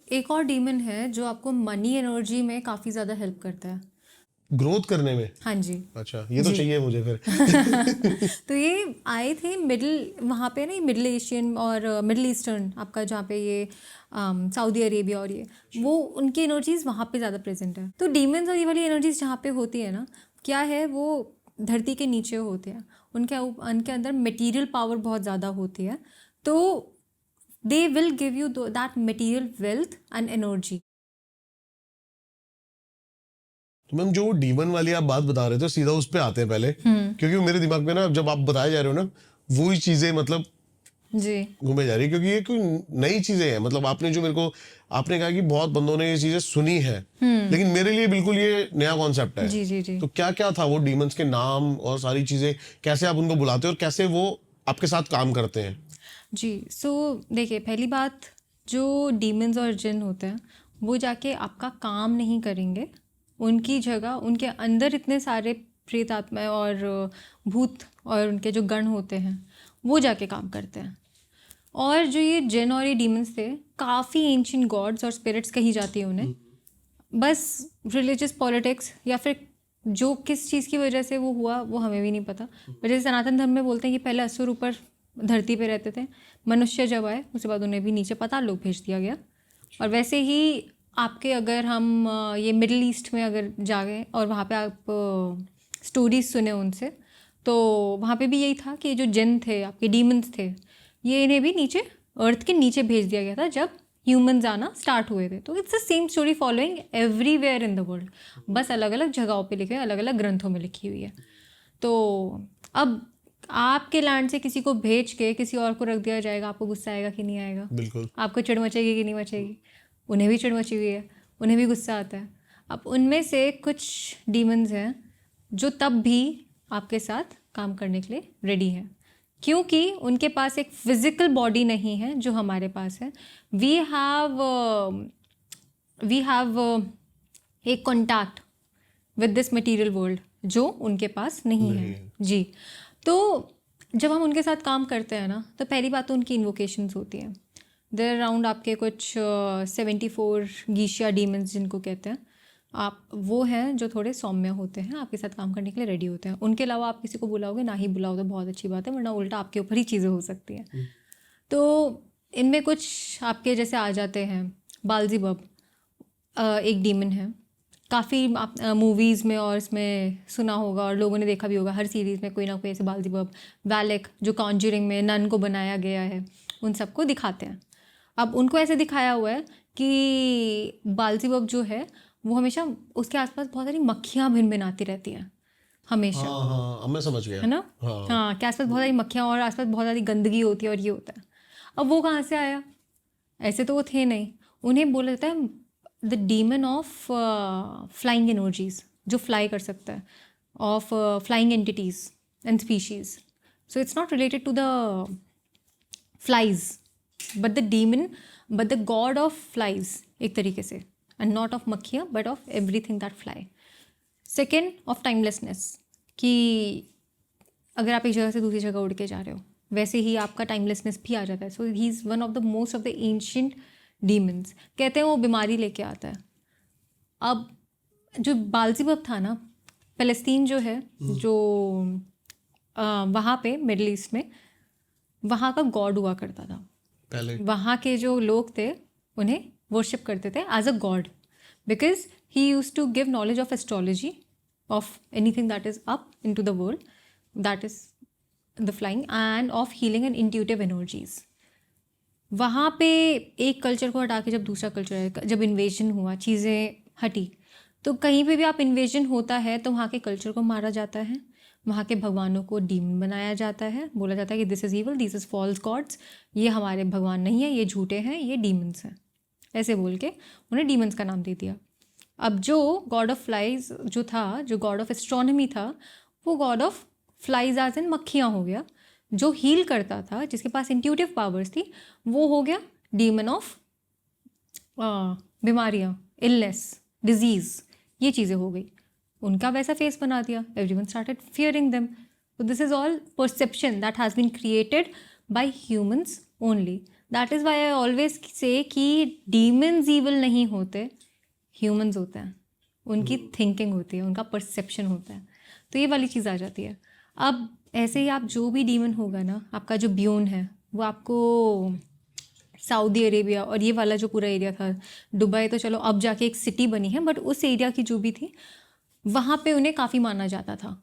एक और डीमन है जो आपको मनी एनर्जी में काफ़ी ज़्यादा हेल्प करता है। ग्रोथ करने में? हाँ जी। अच्छा, ये तो जी। चाहिए मुझे फिर। तो ये आए थे वहाँ पे ना, मिडिल एशियन और मिडिल ईस्टर्न आपका, जहाँ पे ये सऊदी अरेबिया और ये वो उनकी एनर्जीज वहाँ पे ज़्यादा प्रेजेंट है। तो डीमंस और ये वाली एनर्जीज जहाँ पे होती है ना, क्या है, वो धरती के नीचे होते हैं। उनके अंदर मटेरियल पावर बहुत ज़्यादा होती है, तो they will give you that material wealth and energy. तो मैम, जो डीमन वाली आप बात बता रहे थे, सीधा उस पे आते हैं पहले, क्योंकि मेरे दिमाग में ना, जब आप बताए जा रहे हो ना, वही चीजें मतलब जी। घूमे जा रही है, क्योंकि ये कोई नई चीजें हैं। मतलब आपने जो मेरे को आपने कहा कि बहुत बंदों ने ये चीजें सुनी है, लेकिन मेरे लिए बिल्कुल ये नया कॉन्सेप्ट है। जी जी जी। तो क्या क्या था वो डीमंस के नाम और सारी चीजें, कैसे आप उनको बुलाते हो और कैसे वो आपके साथ काम करते हैं? जी, सो देखिए, पहली बात, जो डीमंस और जिन होते हैं वो जाके आपका काम नहीं करेंगे। उनकी जगह उनके अंदर इतने सारे प्रेत आत्माएं और भूत और उनके जो गण होते हैं वो जाके काम करते हैं। और जो ये जिन और ये डीमंस थे, काफ़ी एंशिएंट गॉड्स और स्पिरिट्स कही जाती है उन्हें। बस रिलीजियस पॉलिटिक्स या फिर जो किस चीज़ की वजह से वो हुआ वो हमें भी नहीं पता। पर जैसे सनातन धर्म में बोलते हैं कि पहले असुर ऊपर धरती पे रहते थे, मनुष्य जब आए उसके बाद उन्हें भी नीचे पाताल लोक भेज दिया गया। और वैसे ही आपके, अगर हम ये मिडिल ईस्ट में अगर जाएँ और वहाँ पे आप स्टोरीज सुने उनसे, तो वहाँ पे भी यही था कि जो जिन थे, आपके डीमंस थे, ये इन्हें भी नीचे, अर्थ के नीचे भेज दिया गया था जब ह्यूमंस आना स्टार्ट हुए थे। तो it's the same story following everywhere in the world, बस अलग अलग जगहों पे लिखे, अलग अलग ग्रंथों में लिखी हुई है। तो अब आपके लैंड से किसी को भेज के किसी और को रख दिया जाएगा, आपको गुस्सा आएगा कि नहीं आएगा? बिल्कुल। आपको चिढ़ मचेगी कि नहीं मचेगी? उन्हें भी चिढ़ मची हुई है, उन्हें भी गुस्सा आता है। अब उनमें से कुछ डीमंस हैं जो तब भी आपके साथ काम करने के लिए रेडी हैं, क्योंकि उनके पास एक फिजिकल बॉडी नहीं है जो हमारे पास है। वी हैव एक contact with this material world जो उनके पास नहीं है। जी। तो जब हम उनके साथ काम करते हैं ना, तो पहली बात तो उनकी इन्वोकेशंस होती हैं। देयर अराउंड आपके कुछ 74 गीशिया डीमंस जिनको कहते हैं आप, वो हैं जो थोड़े सौम्य होते हैं, आपके साथ काम करने के लिए रेडी होते हैं। उनके अलावा आप किसी को बुलाओगे, ना ही बुलाओ तो बहुत अच्छी बात है, वरना उल्टा आपके ऊपर ही चीज़ें हो सकती हैं। तो इनमें कुछ आपके जैसे आ जाते हैं, बालजीबब एक डीमन है। काफ़ी आप मूवीज़ में और इसमें सुना होगा और लोगों ने देखा भी होगा, हर सीरीज़ में कोई ना कोई ऐसे बालजीबब, वैलेक जो कॉन्जरिंग में नन को बनाया गया है, उन सबको दिखाते हैं। अब उनको ऐसे दिखाया हुआ है कि बालजीबब जो है वो हमेशा उसके आसपास बहुत सारी मक्खियाँ भिनभिनाती रहती हैं हमेशा, हाँ हाँ, अब मैं समझ गया। है ना? हाँ। हाँ, के आसपास बहुत सारी मक्खियाँ और आसपास बहुत सारी गंदगी होती है और ये होता है। अब वो कहाँ से आया? ऐसे तो वो थे नहीं। उन्हें बोला जाता है the demon of flying energies, जो फ्लाई कर सकता है, of flying entities and species. So it's not related to the flies, but the demon, but the god of flies एक तरीके से, एंड नॉट ऑफ मक्खियाँ but of everything that fly. Second, of timelessness, कि अगर आप एक जगह से दूसरी जगह उड़ के जा रहे हो, वैसे ही आपका टाइमलेसनेस भी आ जाता है। So he is one of the most of the ancient demons. कहते हैं वो बीमारी लेके आता है। अब जो बालजीबब था ना, फ़लस्तीन जो है, जो वहाँ पे मिडल ईस्ट में, वहाँ का गॉड हुआ करता था पहले। वहाँ के जो लोग थे उन्हें वर्शिप करते थे as a god, because he use to give knowledge of astrology, of anything that is up in to the world, that is the flying, and of healing and intuitive energies. वहाँ पे एक culture को हटा के जब दूसरा culture है, जब इन्वेजन हुआ, चीज़ें हटी, तो कहीं पे भी आप इन्वेजन होता है तो वहाँ के कल्चर को मारा जाता है, वहाँ के भगवानों को डीमन बनाया जाता है, बोला जाता है कि this is evil, this is false gods, ये हमारे भगवान नहीं है, ये झूठे हैं, ये डीमंस हैं, ऐसे बोल के उन्हें डीमंस का नाम दे दिया। अब जो गॉड ऑफ फ्लाइज जो था, जो गॉड ऑफ एस्ट्रोनॉमी था, वो god of flies as in मक्खियाँ हो गया। जो हील करता था, जिसके पास इंट्यूटिव पावर्स थी, वो हो गया डीमन ऑफ बीमारियाँ, इलनेस, डिजीज़, ये चीज़ें हो गई। उनका वैसा फेस बना दिया, एवरीवन स्टार्टेड फियरिंग देम। तो this is all perception that has been created by humans only. That is why I always say कि डीमंस ईविल नहीं होते, ह्यूमंस होते हैं, उनकी थिंकिंग होती है, उनका परसेप्शन होता है। तो ये वाली चीज़ आ जाती है। अब ऐसे ही आप जो भी डीमन होगा ना, आपका जो ब्यून है वो आपको सऊदी अरेबिया और ये वाला जो पूरा एरिया था, दुबई तो चलो अब जाके एक सिटी बनी है, बट उस एरिया की जो भी थी वहाँ पे उन्हें काफ़ी माना जाता था।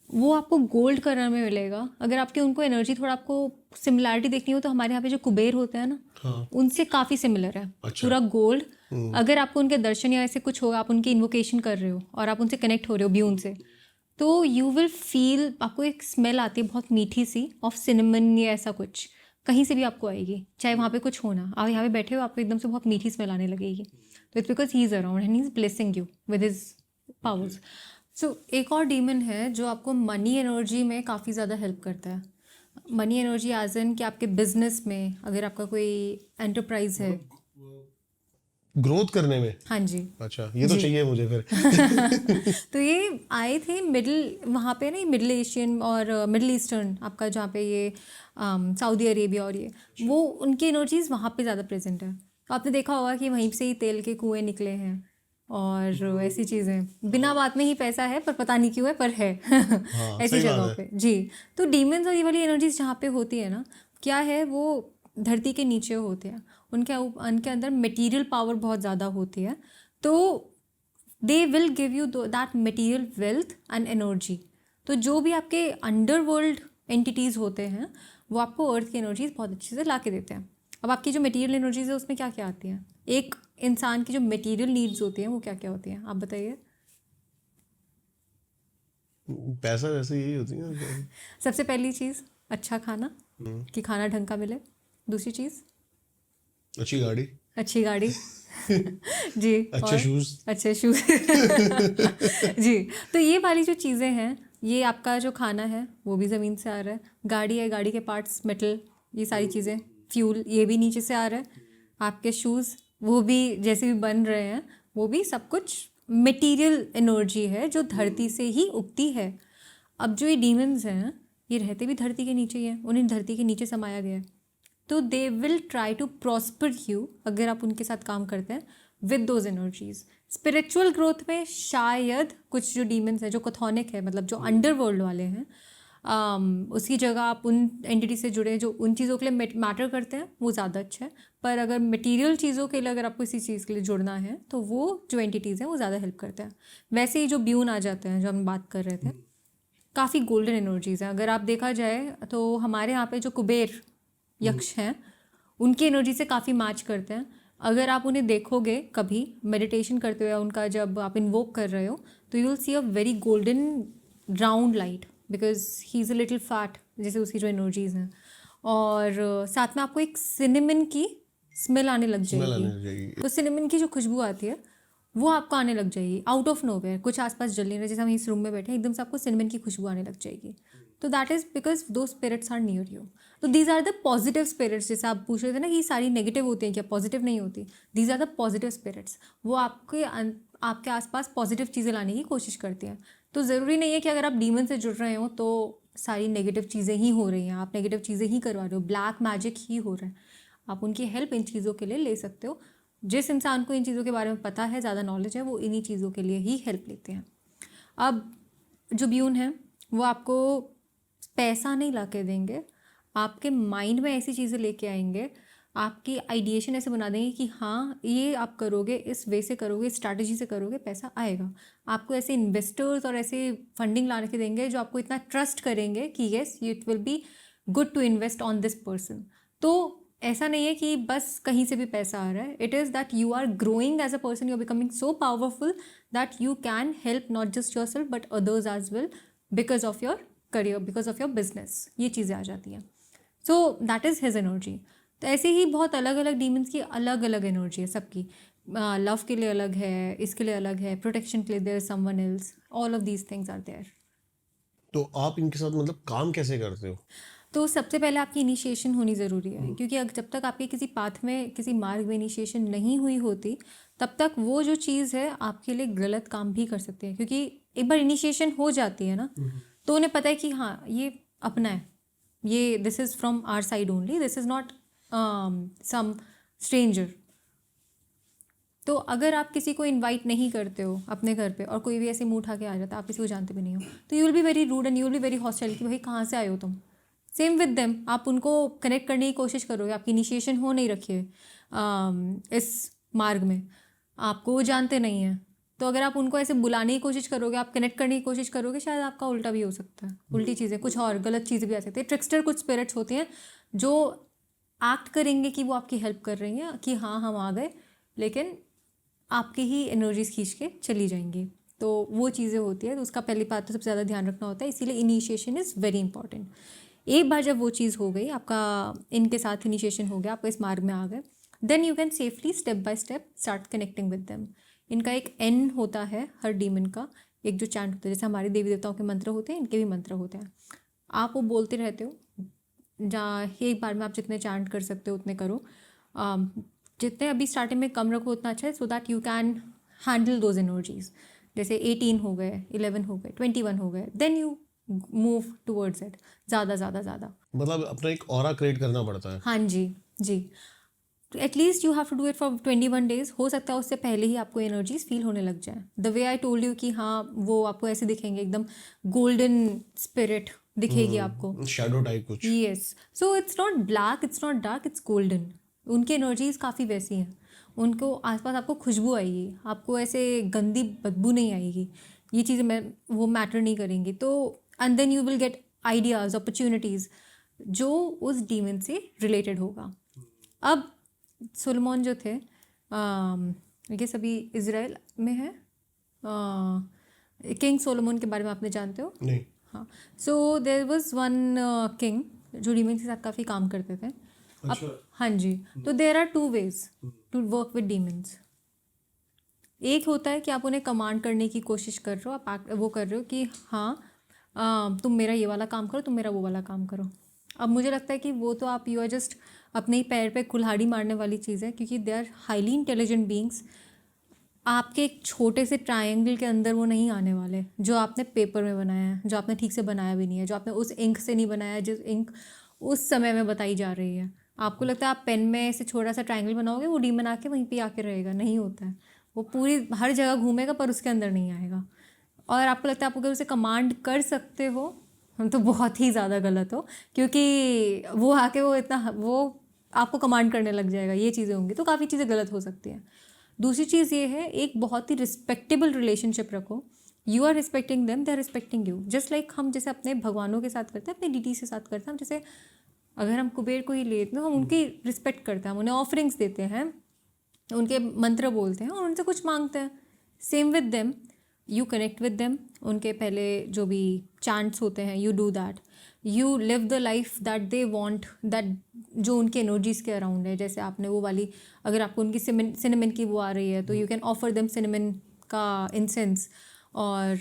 वो आपको गोल्ड कलर में मिलेगा। अगर आपके उनको एनर्जी थोड़ा आपको सिमिलैरिटी देखनी हो तो हमारे यहाँ पे जो कुबेर होते हैं ना, हाँ। उनसे काफ़ी सिमिलर है। अच्छा। पूरा गोल्ड। अगर आपको उनके दर्शन या ऐसे कुछ होगा, आप उनकी इन्वोकेशन कर रहे हो और आप उनसे कनेक्ट हो रहे हो ब्यून से, तो यू विल फील, आपको एक स्मेल आती है बहुत मीठी सी ऑफ सिनेमन या ऐसा कुछ, कहीं से भी आपको आएगी, चाहे वहाँ पे कुछ होना, आप यहाँ पे बैठे हो आपको एकदम से बहुत मीठी स्मेल आने लगेगी। तो it's because he is around and he is blessing you with his powers. So एक और डीमन है जो आपको मनी एनर्जी में काफ़ी ज़्यादा हेल्प करता है। मनी एनर्जी एज इन कि आपके बिजनेस में, अगर आपका कोई एंटरप्राइज है, ग्रोथ करने में। हाँ जी। अच्छा, ये तो जी। चाहिए मुझे फिर। तो ये आए थे मिडिल, वहाँ पे ना मिडिल एशियन और मिडिल ईस्टर्न, आपका जहाँ पे ये सऊदी अरेबिया और ये, वो उनकी एनर्जीज वहाँ पे ज़्यादा प्रेजेंट है। तो आपने देखा होगा कि वहीं से ही तेल के कुएं निकले हैं और ऐसी चीज़ें, बिना बात में ही पैसा है पर पता नहीं क्यों है, पर है। हाँ, ऐसी सही बात जगहों है। पे जी। तो डीमंस और ये वाली एनर्जीज जहाँ पे होती है ना, क्या है, वो धरती के नीचे होते हैं, उनके अंदर मटेरियल पावर बहुत ज़्यादा होती है। तो they will give you that material wealth and energy. तो जो भी आपके अंडरवर्ल्ड एंटिटीज़ होते हैं वो आपको अर्थ की एनर्जीज बहुत अच्छे से ला के देते हैं। अब आपकी जो मटेरियल एनर्जीज है उसमें क्या क्या आती हैं, एक इंसान की जो मटेरियल नीड्स होती हैं वो क्या क्या होती हैं, आप बताइए। पैसा वैसे यही होती है। सबसे पहली चीज़ अच्छा खाना, कि खाना ढंग का मिले। दूसरी चीज़ अच्छी गाड़ी। अच्छी गाड़ी। जी। अच्छे और शूज। अच्छे शूज। जी। तो ये वाली जो चीज़ें हैं, ये आपका जो खाना है वो भी ज़मीन से आ रहा है, गाड़ी है, गाड़ी के पार्ट्स, मेटल, ये सारी चीज़ें, फ्यूल, ये भी नीचे से आ रहा है, आपके शूज़ वो भी जैसे भी बन रहे हैं वो भी सब कुछ मटेरियल एनर्जी है जो धरती से ही उगती है। अब जो ये डीमंस हैं ये रहते भी धरती के नीचे ही हैं, उन्हें धरती के नीचे समाया गया है। तो they will try to prosper you अगर आप उनके साथ काम करते हैं with those energies. Spiritual growth में शायद कुछ जो डीमंस हैं, जो कथोनिक है, मतलब जो अंडरवर्ल्ड वाले हैं, उसकी जगह आप उन एंटिटी से जुड़े जो उन चीज़ों के लिए मैटर करते हैं, वो ज़्यादा अच्छा है। पर अगर मटेरियल चीज़ों के लिए अगर आपको इसी चीज़ के लिए जुड़ना है तो वो जो एंटिटीज़ हैं वो ज़्यादा हेल्प करते हैं। वैसे ही जो ब्यून आ जाते हैं जो हम बात कर रहे थे, काफ़ी गोल्डन एनर्जीज़ हैं। अगर आप देखा जाए तो हमारे यहाँ पे जो कुबेर यक्ष हैं उनकी एनर्जी से काफ़ी मैच करते हैं। अगर आप उन्हें देखोगे कभी मेडिटेशन करते हुए, उनका जब आप इन्वोक कर रहे हो, तो you will see a very golden round light, because he is a little fat, जैसे उसकी जो एनर्जीज़ हैं। और साथ में आपको एक सिनेमन की स्मेल आने लग जाएगी। तो सिनेमन की जो खुशबू आती है वो आपको आने लग जाएगी आउट ऑफ नोवेयर, कुछ आसपास जल नहीं रहा, जैसे हम इस रूम में बैठे हैं एकदम से आपको सिनेमन की खुशबू आने लग जाएगी। तो that is because those spirits are near you. तो these are the positive spirits. जैसे आप पूछ रहे थे ना कि सारी नेगेटिव होती हैं क्या, पॉजिटिव नहीं होती। These are the positive spirits. वो आपके आसपास पॉजिटिव चीज़ें लाने की कोशिश करती हैं। तो ज़रूरी नहीं है कि अगर आप डीमन से जुड़ रहे हो तो सारी नेगेटिव चीज़ें ही हो रही हैं, आप नेगेटिव चीज़ें ही करवा रहे हो, ब्लैक मैजिक ही हो रहा है। आप उनकी हेल्प इन चीज़ों के लिए ले सकते हो। जिस इंसान को इन चीज़ों के बारे में पता है, ज़्यादा नॉलेज है, वो इन्हीं चीज़ों के लिए ही हेल्प लेते हैं। अब जो ब्यून है वो आपको पैसा नहीं ला के देंगे, आपके माइंड में ऐसी चीज़ें लेके आएंगे, आपकी आइडिएशन ऐसे बना देंगे कि हाँ ये आप करोगे, इस वे से करोगे, स्ट्रैटेजी से करोगे, पैसा आएगा। आपको ऐसे इन्वेस्टर्स और ऐसे फंडिंग ला के देंगे जो आपको इतना ट्रस्ट करेंगे कि yes it will be good to invest on this person. तो ऐसा नहीं है कि बस कहीं से भी पैसा आ रहा है। It is that you are growing as a person, you are becoming so powerful that you can help not just yourself but others as well because of your career, because of your business. ये चीज़ें आ जाती हैं। So that is his energy. तो ऐसे ही बहुत अलग अलग डीमंस की अलग अलग एनर्जी है सबकी। लव के लिए अलग है, इसके लिए अलग है, प्रोटेक्शन के लिए there is someone else, all of these things are there. तो आप इनके साथ मतलब काम कैसे करते हो? तो सबसे पहले आपकी इनिशिएशन होनी ज़रूरी है, क्योंकि जब तक आपके किसी पाथ में, किसी मार्ग में इनिशिएशन नहीं हुई होती, तब तक वो जो चीज़ है आपके लिए गलत काम भी कर सकते हैं। क्योंकि एक बार इनिशिएशन हो जाती है ना, तो उन्हें पता है कि हाँ ये अपना है, ये this is from our side only, this is not some stranger. तो अगर आप किसी को इनवाइट नहीं करते हो अपने घर पे और कोई भी ऐसे मुंह उठा के आ जाता है, आप किसी को जानते भी नहीं हो, तो you will be very rude and you will be very hostile कि भाई कहाँ से आए हो तुम। सेम विद देम, आप उनको कनेक्ट करने की कोशिश करोगे, आपकी इनिशिएशन हो नहीं रखी है इस मार्ग में, आपको वो जानते नहीं हैं, तो अगर आप उनको ऐसे बुलाने की कोशिश करोगे, आप कनेक्ट करने की कोशिश करोगे, शायद आपका उल्टा भी हो सकता है, उल्टी चीज़ें, कुछ और गलत चीज़ें भी आ सकती है। ट्रिक्स्टर कुछ स्पिरिट्स होते हैं जो एक्ट करेंगे कि वो आपकी हेल्प कर रही हैं, कि हाँ हम आ गए, लेकिन आपकी ही एनर्जीज खींच के चली जाएंगी। तो वो चीज़ें होती है, तो उसका पहली बात तो सबसे ज़्यादा ध्यान रखना होता है, इसीलिए इनिशिएशन इज़ वेरी इंपॉर्टेंट। एक बार जब वो चीज़ हो गई, आपका इनके साथ इनिशिएशन हो गया, आप इस मार्ग में आ गए, then you can safely step by step start connecting with them. इनका एक एन होता है हर डीमन का, एक जो चैंट होता है, जैसे हमारे देवी देवताओं के मंत्र होते हैं, इनके भी मंत्र होते हैं, आप वो बोलते रहते हो, जहाँ एक बार में आप जितने चैंट कर सकते हो उतने करो, जितने अभी स्टार्टिंग में कम रखो उतना अच्छा है, सो that you can handle those energies. जैसे 18 हो गए, 11 हो गए, 21 हो गए, then you move towards it, ज़्यादा। मतलब अपना एक ऑरा क्रिएट करना पड़ता है। हाँ जी। At least you have to do it for 21 days. हो सकता है उससे पहले ही आपको एनर्जीज फील होने लग जाए, the way I told you कि हाँ वो आपको ऐसे दिखेंगे, एकदम गोल्डन स्पिरिट दिखेगी आपको, शैडो टाइप कुछ। Yes, so it's not black, it's not dark, it's golden. उनकी एनर्जीज काफ़ी वैसी हैं, उनको आसपास आपको खुशबू आएगी, आपको ऐसे गंदी बदबू नहीं आएगी, ये चीज़ें वो मैटर नहीं करेंगी। तो and then you will get ideas, opportunities जो उस डीमन से रिलेटेड होगा। अब सुलेमान जो थे, ये सभी इज़राइल में है, किंग सोलोमन के बारे में आपने जानते हो? नहीं। हाँ, so there was one king जो डीमन के साथ काफ़ी काम करते थे। अच्छा। हाँ जी, तो there are 2 ways to work with demons. एक होता है कि आप उन्हें कमांड करने की कोशिश कर रहे हो, आप वो कर रहे हो कि हाँ तुम मेरा ये वाला काम करो, तुम मेरा वो वाला काम करो। अब मुझे लगता है कि वो तो आप यू आर जस्ट अपने ही पैर पे कुल्हाड़ी मारने वाली चीज़ है, क्योंकि they are highly intelligent beings. आपके एक छोटे से ट्रायंगल के अंदर वो नहीं आने वाले जो आपने पेपर में बनाया है, जो आपने ठीक से बनाया भी नहीं है, जो आपने उस इंक से नहीं बनाया जिस इंक उस समय में बताई जा रही है। आपको लगता है आप पेन में ऐसे छोटा सा ट्रायंगल बनाओगे, वो डीमन आके वहीं पे आके रहेगा, नहीं होता है। वो पूरी हर जगह घूमेगा पर उसके अंदर नहीं आएगा। और आपको लगता है आप अगर उसे कमांड कर सकते हो, हम तो बहुत ही ज़्यादा गलत हो, क्योंकि वो आके वो आपको कमांड करने लग जाएगा, ये चीज़ें होंगी, तो काफ़ी चीज़ें गलत हो सकती हैं। दूसरी चीज़ ये है, एक बहुत ही रिस्पेक्टेबल रिलेशनशिप रखो, you are respecting them, they are respecting you, just like हम जैसे अपने भगवानों के साथ करते हैं, अपने डीटी के साथ करते हैं। हम जैसे अगर हम कुबेर को ही लेते हैं, हम उनकी रिस्पेक्ट करते हैं, हम उन्हें ऑफरिंग्स देते हैं, उनके मंत्र बोलते हैं और उनसे कुछ मांगते हैं। Same with them, you connect with them, उनके पहले जो भी चैंट्स होते हैं, you do that, you live the life that they want, that जो उनके एनर्जीज़ के अराउंड है। जैसे आपने वो वाली, अगर आपको उनकी सिनेमन की वो आ रही है, तो you can offer them cinnamon का इंसेंस, और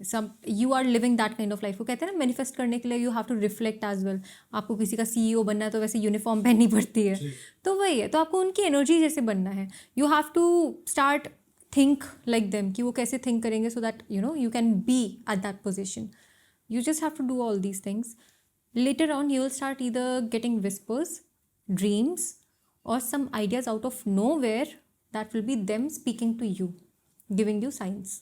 सब you are living that kind of life. वो कहते हैं ना, मैनिफेस्ट करने के लिए you have to reflect as well. आपको किसी का CEO बनना है तो वैसे यूनिफॉर्म पहननी पड़ती है, तो वही है, तो आपको उनकी एनर्जी जैसे बनना है, you have to start think like them, कि वो कैसे थिंक करेंगे, so that you can be at that position. You just have to do all these things. Later on, you will start either getting whispers, dreams, or some ideas out of nowhere that will be them speaking to you, giving you signs.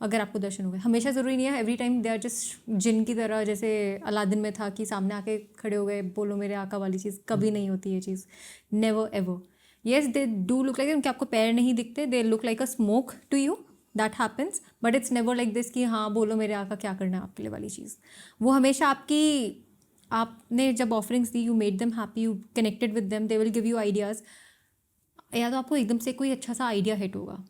अगर आपको दर्शन हो गए, हमेशा ज़रूरी नहीं है every time they are just जिन की तरह, जैसे अलादीन में था कि सामने आके खड़े हो गए, बोलो मेरे आका वाली चीज़, कभी नहीं होती ये चीज़, never ever. Yes, they do look like, उनके आपको पैर नहीं दिखते, they look like a smoke to you, that happens, but it's never like this कि हाँ बोलो मेरे आका क्या करना है आपके लिए वाली चीज़। वो हमेशा आपने जब offerings the, you made them happy, you connected with them, they will give you ideas. या तो आपको एकदम से कोई अच्छा सा आइडिया हिट होगा,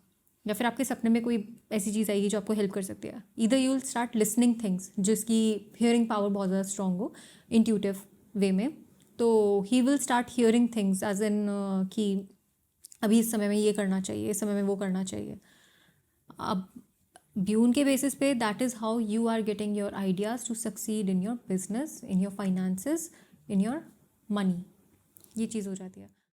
या फिर आपके सपने में कोई ऐसी चीज़ आएगी जो आपको हेल्प कर सकती है। इधर you will start listening things, जिसकी हियरिंग पावर बहुत ज़्यादा स्ट्रॉन्ग हो इंट्यूटिव वे में, तो he will start hearing things as in कि अभी इस समय में ये करना चाहिए, इस समय में वो करना चाहिए। अब ब्यून के बेसिस पे, that is how you are getting your ideas to succeed in your business, in your finances, in your money, ये चीज़ हो जाती है।